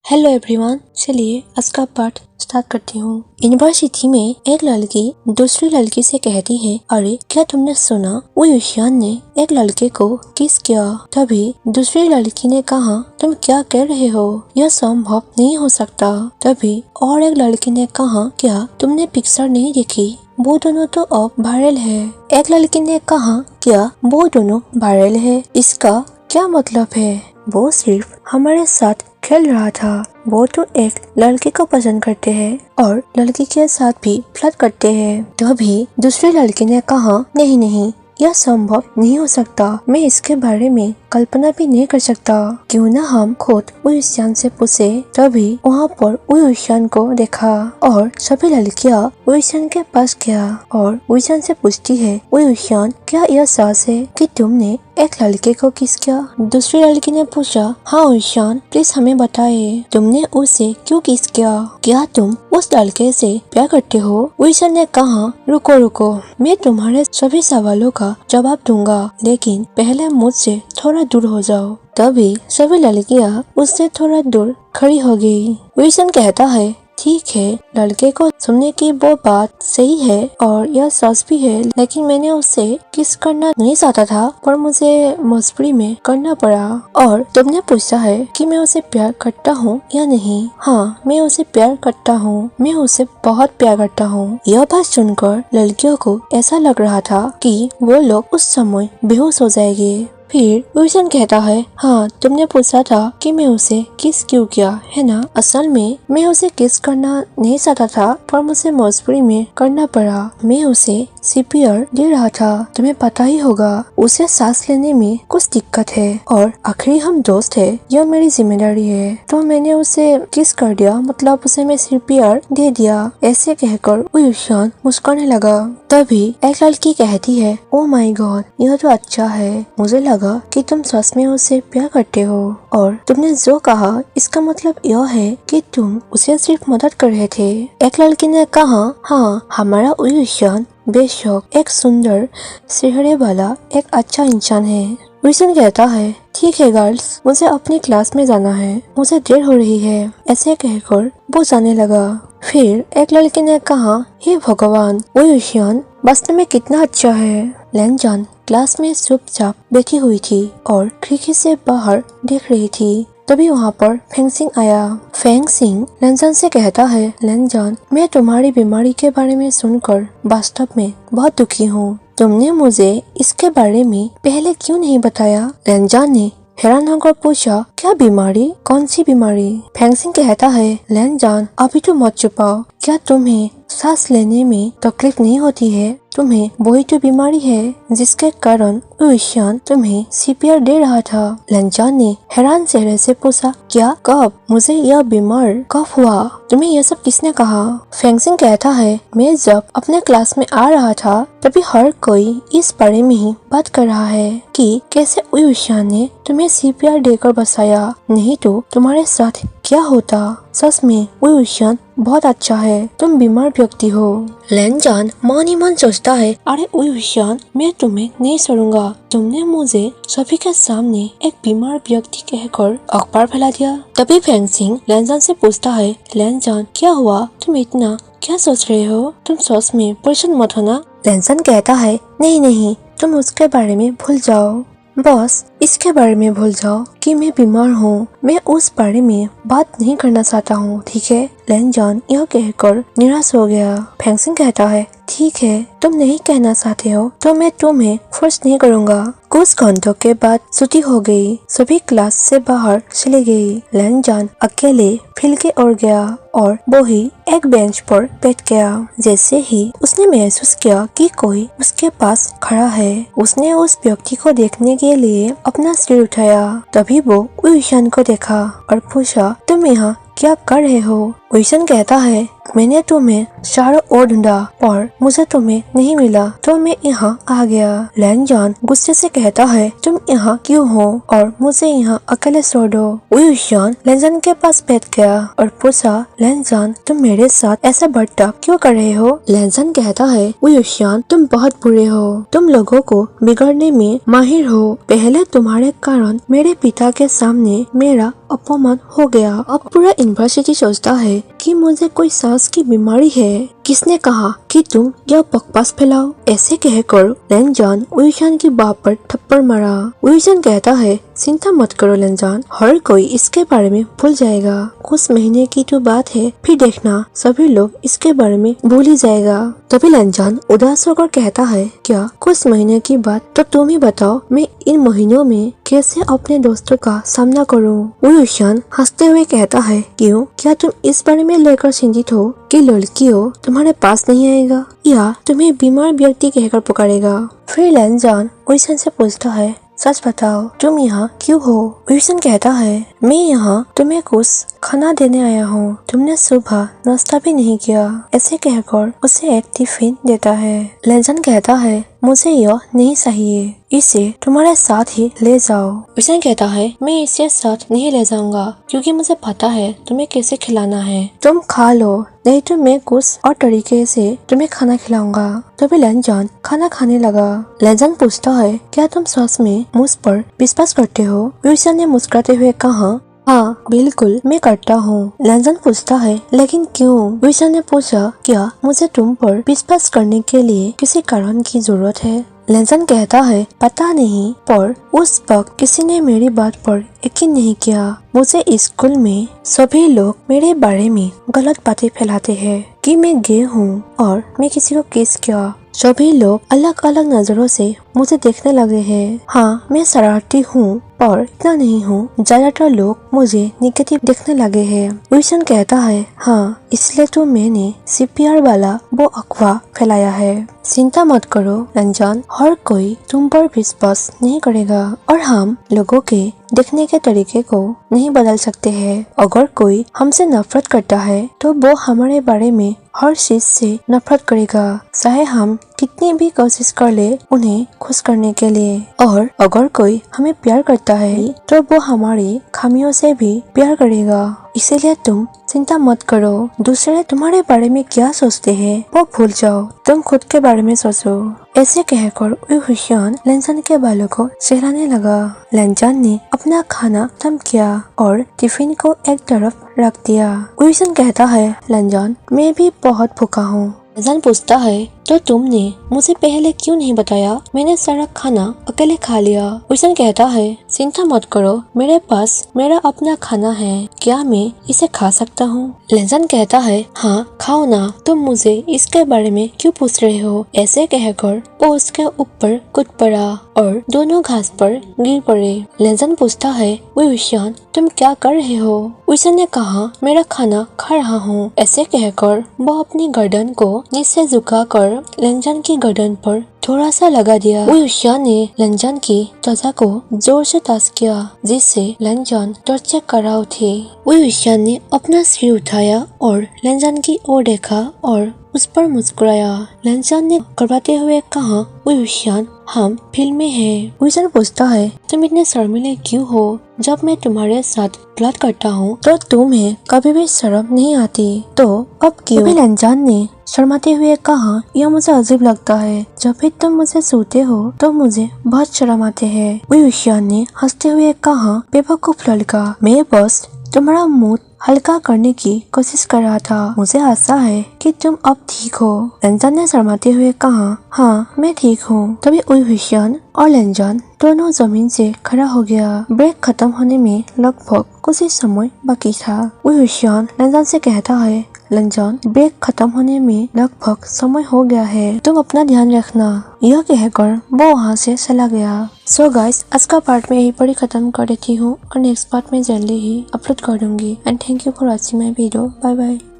Hello everyone, चलिए आज का पाठ स्टार्ट करती हूँ। यूनिवर्सिटी में एक लड़की दूसरी लड़की से कहती है, अरे क्या तुमने सुना, वो यूशियान ने एक लड़के को किस किया। तभी दूसरी लड़की ने कहा, तुम क्या कह रहे हो, यह संभव नहीं हो सकता। तभी और एक लड़की ने कहा, क्या तुमने पिक्चर नहीं देखी, वो दोनों तो अब वायरल है। एक लड़की ने कहा, क्या वो दोनों वायरल है, इसका क्या मतलब है, वो सिर्फ हमारे साथ खेल रहा था। वो तो एक लड़के को पसंद करते हैं और लड़की के साथ भी फ्लर्ट करते हैं। तभी दूसरे लड़के ने कहा, नहीं नहीं, यह संभव नहीं हो सकता, मैं इसके बारे में कल्पना भी नहीं कर सकता। क्यों ना हम खुद यूशियान से पूछे। तभी वहाँ पर यूशियान को देखा और सभी लड़कियाँ यूशियान के पास गया और यूशियान से पूछती है, यूशियान क्या यह सच है कि तुमने एक लड़के को किस किया। दूसरी लड़की ने पूछा, हाँ यूशियान, प्लीज हमें बताइए, तुमने उसे क्यों किस किया, क्या तुम उस लड़के से प्यार करते हो। यूशियान ने कहा, रुको रुको, मैं तुम्हारे सभी सवालों का जवाब दूंगा, लेकिन पहले मुझसे थोड़ा दूर हो जाओ। तभी सभी लड़कियां उससे थोड़ा दूर खड़ी हो गई। यूशियान कहता है, ठीक है, लड़के को सुनने की वो बात सही है और यह सच भी है, लेकिन मैंने उससे किस करना नहीं चाहता था, पर मुझे मजबूरी में करना पड़ा। और तुमने पूछा है कि मैं उसे प्यार करता हूँ या नहीं। हाँ, मैं उसे प्यार करता हूँ, मैं उसे बहुत प्यार करता हूँ। यह बात सुनकर लड़कियों को ऐसा लग रहा था कि वो लोग उस समय बेहोश हो जाएंगे। फिर यूशियान कहता है, हाँ, तुमने पूछा था कि मैं उसे किस क्यों किया, है ना। असल में मैं उसे किस करना नहीं चाहता था, पर मुझे मजबूरी में करना पड़ा। मैं उसे सीपीआर दे रहा था। तुम्हें पता ही होगा, उसे सांस लेने में कुछ दिक्कत है और आखिरी हम दोस्त है, यह मेरी जिम्मेदारी है, तो मैंने उसे किस कर दिया, मतलब उसे मैं सीपीआर दे दिया। ऐसे कहकर यूशियान मुस्कुराने लगा। तभी एक लड़की कहती है, ओ माय गॉड, यह तो अच्छा है, मुझे लगा कि तुम सच में उसे प्यार करते हो और तुमने जो कहा इसका मतलब यह है कि तुम उसे सिर्फ मदद कर रहे थे। एक लड़की ने कहा, हाँ, हमारा यूशियान बेशक एक सुंदर चेहरे वाला एक अच्छा इंसान है। यूशियान कहता है, ठीक है गर्ल्स, मुझे अपनी क्लास में जाना है, मुझे देर हो रही है। ऐसे कहकर वो जाने लगा। फिर एक लड़की ने कहा, हे भगवान, वो यूशियान वास्तव में कितना अच्छा है। लैनजान क्लास में चुपचाप बैठी हुई थी और खिड़की से बाहर देख रही थी। तभी वहाँ पर फेंगसिंग आया। फेंगसिंग लैनजान से कहता है, लैनजान, मैं तुम्हारी बीमारी के बारे में सुनकर वास्तव में बहुत दुखी हूँ। तुमने मुझे इसके बारे में पहले क्यों नहीं बताया। लैनजान ने हैरान होकर पूछा, क्या बीमारी, कौन सी बीमारी। फेंगसिंग कहता है, लैनजान, अभी तो मत छुपाओ, क्या तुम्हें सांस लेने में तकलीफ नहीं होती है, तुम्हें वही तो बीमारी है जिसके कारण यूशियान तुम्हें सीपीआर दे रहा था। लैनजान ने हैरान चेहरे से पूछा, क्या, कब, मुझे यह बीमार कब हुआ, तुम्हें यह सब किसने कहा। फेंगसिंग कहता है, मैं जब अपने क्लास में आ रहा था तभी हर कोई इस बारे में ही बात कर रहा है कि कैसे यूशियान ने तुम्हें सीपीआर देकर बचाया, नहीं तो तुम्हारे साथ क्या होता। सच में यूशियान बहुत अच्छा है, तुम बीमार व्यक्ति हो। लैनजान मन ही मन सोचता है, अरे यूशियान, मैं तुम्हें नहीं छोड़ूंगा, तुमने मुझे सभी के सामने एक बीमार व्यक्ति कहकर अखबार फैला दिया। तभी फेंगसिंग लैनजान से पूछता है, लैनजान, क्या हुआ, तुम इतना क्या सोच रहे हो, तुम सच में परेशान मत होना। लैनजान कहता है, नहीं नहीं, तुम उसके बारे में भूल जाओ, बस इसके बारे में भूल जाओ कि मैं बीमार हूँ, मैं उस बारे में बात नहीं करना चाहता हूँ, ठीक है। लैनजान यह कहकर निराश हो गया। फेंगसिंग कहता है, ठीक है, तुम नहीं कहना चाहते हो तो मैं तुम्हें फोर्स नहीं करूँगा। कुछ घंटों के बाद छुट्टी हो गई, सभी क्लास से बाहर चले गई। लैनजान अकेले फील्ड की ओर गया और वो ही एक बेंच पर बैठ गया। जैसे ही उसने महसूस किया कि कोई उसके पास खड़ा है, उसने उस व्यक्ति को देखने के लिए अपना सिर उठाया। तभी वो यूशियान को देखा और पूछा, तुम यहाँ क्या कर रहे हो। विशन कहता है मैंने तुम्हें चारों ओर ढूंढा पर मुझे तुम्हें नहीं मिला तो मैं यहाँ आ गया। लैनजान गुस्से से कहता है तुम यहाँ क्यों हो और मुझे यहाँ अकेले छोड़ दो। विशन लैनजान के पास बैठ गया और पूछा लैनजान तुम मेरे साथ ऐसा बर्ताव क्यों कर रहे हो। लैनजान कहता है विशन तुम बहुत बुरे हो, तुम लोगों को बिगड़ने में माहिर हो। पहले तुम्हारे कारण मेरे पिता के सामने मेरा अपमान हो गया। अब पूरा यूनिवर्सिटी सोचता है कि मुझे कोई सांस की बीमारी है। किसने कहा कि तुम यह बकवास फैलाओ। ऐसे कहकर लैनजान विशन की बात पर थप्पड़ मारा। विशन कहता है चिंता मत करो लैनजान, हर कोई इसके बारे में भूल जाएगा। कुछ महीने की तो बात है, फिर देखना सभी लोग इसके बारे में भूल ही जाएगा। तभी लैनजान उदास होकर कहता है क्या कुछ महीने की बात, तो तुम ही बताओ मैं इन महीनों में कैसे अपने दोस्तों का सामना करूं। विशन हंसते हुए कहता है क्यों, क्या तुम इस बारे में लेकर चिंतित हो कि लड़कियों तुम्हारे पास नहीं आएगा या तुम्हें बीमार व्यक्ति कहकर पुकारेगा। फिर लैनजान विशन से पूछता है सच बताओ तुम यहाँ क्यों हो। विशन कहता है मैं यहाँ तुम्हें कुछ खाना देने आया हूँ, तुमने सुबह नाश्ता भी नहीं किया। ऐसे कहकर उसे एक टिफिन देता है। लैनजान कहता है मुझे यह नहीं चाहिए, इसे तुम्हारे साथ ही ले जाओ। विशन कहता है मैं इसे साथ नहीं ले जाऊंगा क्योंकि मुझे पता है तुम्हें कैसे खिलाना है, तुम खा लो नहीं तो मैं कुछ और तरीके से तुम्हें खाना खिलाऊंगा। तभी लैनजान खाना खाने लगा। लैनजान पूछता है क्या तुम सच में मुझ पर विश्वास करते हो। विशन ने मुस्कुराते हुए कहा हाँ बिल्कुल मैं करता हूँ। लैनजान पूछता है लेकिन क्यों। विशन ने पूछा क्या मुझे तुम पर विश्वास करने के लिए किसी कारण की जरूरत है। लैनजान कहता है पता नहीं, पर उस वक्त किसी ने मेरी बात पर यकीन नहीं किया। मुझे स्कूल में सभी लोग मेरे बारे में गलत बातें फैलाते हैं कि मैं गे हूँ और मैं किसी को किस किया। सभी लोग अलग अलग नजरों से मुझे देखने लगे हैं। हाँ मैं शरारती हूँ पर इतना नहीं हूँ, ज्यादातर लोग मुझे निगेटिव देखने लगे हैं। विशन कहता है हाँ इसलिए तो मैंने CPR वाला वो अफवाह फैलाया है। चिंता मत करो लैनजान, हर कोई तुम पर विश्वास नहीं करेगा और हम लोगों के देखने के तरीके को नहीं बदल सकते हैं। अगर कोई हमसे नफरत करता है तो वो हमारे बारे में हर चीज से नफरत करेगा, चाहे हम कितनी भी कोशिश कर ले उन्हें खुश करने के लिए। और अगर कोई हमें प्यार करता है तो वो हमारी खामियों से भी प्यार करेगा। इसीलिए तुम चिंता मत करो, दूसरे तुम्हारे बारे में क्या सोचते हैं वो भूल जाओ, तुम खुद के बारे में सोचो। ऐसे कहकर विशन लैनजान के बालों को सहलाने लगा। लैनजान ने अपना खाना खत्म किया और टिफिन को एक तरफ रख दिया। विशन कहता है लैनजान मैं भी बहुत भूखा हूँ। लैनजान पूछता है तो तुमने मुझे पहले क्यों नहीं बताया, मैंने सारा खाना अकेले खा लिया। विशन कहता है चिंता मत करो मेरे पास मेरा अपना खाना है, क्या मैं इसे खा सकता हूँ। लैनजान कहता है हाँ खाओ ना, तुम मुझे इसके बारे में क्यों पूछ रहे हो। ऐसे कहकर वो उसके ऊपर कूद पड़ा और दोनों घास पर गिर पड़े। लैनजान पूछता है विशन तुम क्या कर रहे हो। विशन ने कहा मेरा खाना खा रहा हूँ। ऐसे कहकर वो अपनी गर्दन को नीचे झुकाकर लैनजान की गर्दन पर थोड़ा सा लगा दिया। विशन ने लैनजान की त्वचा को जोर से टच किया जिससे लैनजान टर्चे करा उठी। विशन ने अपना सिर उठाया और लैनजान की ओर देखा और उस पर मुस्कुराया। लैनजान ने घबराते हुए कहा विशन हम फिल्म में हैं। विशन पूछता है तुम इतने शर्मीले क्यों हो, जब मैं तुम्हारे साथ गलत करता हूँ तो तुम्हें कभी भी शर्म नहीं आती, तो अब क्यों। लैनजान ने शर्माते हुए कहा यह मुझे अजीब लगता है, जब भी तुम मुझे छूते हो तो मुझे बहुत शर्म आते हैं। विशन ने हंसते हुए कहा बेवकूफ लड़का, मैं बस तुम्हारा मूड हल्का करने की कोशिश कर रहा था, मुझे आशा है कि तुम अब ठीक हो। लैनजान ने शर्माते हुए कहा हाँ मैं ठीक हूँ। तभी विशन और लैनजान दोनों जमीन से खड़ा हो गया। ब्रेक खत्म होने में लगभग कुछ ही समय बाकी था। विशन लैनजान से कहता है लैनजान ब्रेक खत्म होने में लगभग समय हो गया है, तुम अपना ध्यान रखना। यह कहकर वो वहाँ से चला गया। सो गाइस आज का पार्ट में यही पर ही खत्म कर देती हूँ और नेक्स्ट पार्ट में जल्दी ही अपलोड कर दूंगी। And thank you for watching my video. Bye bye.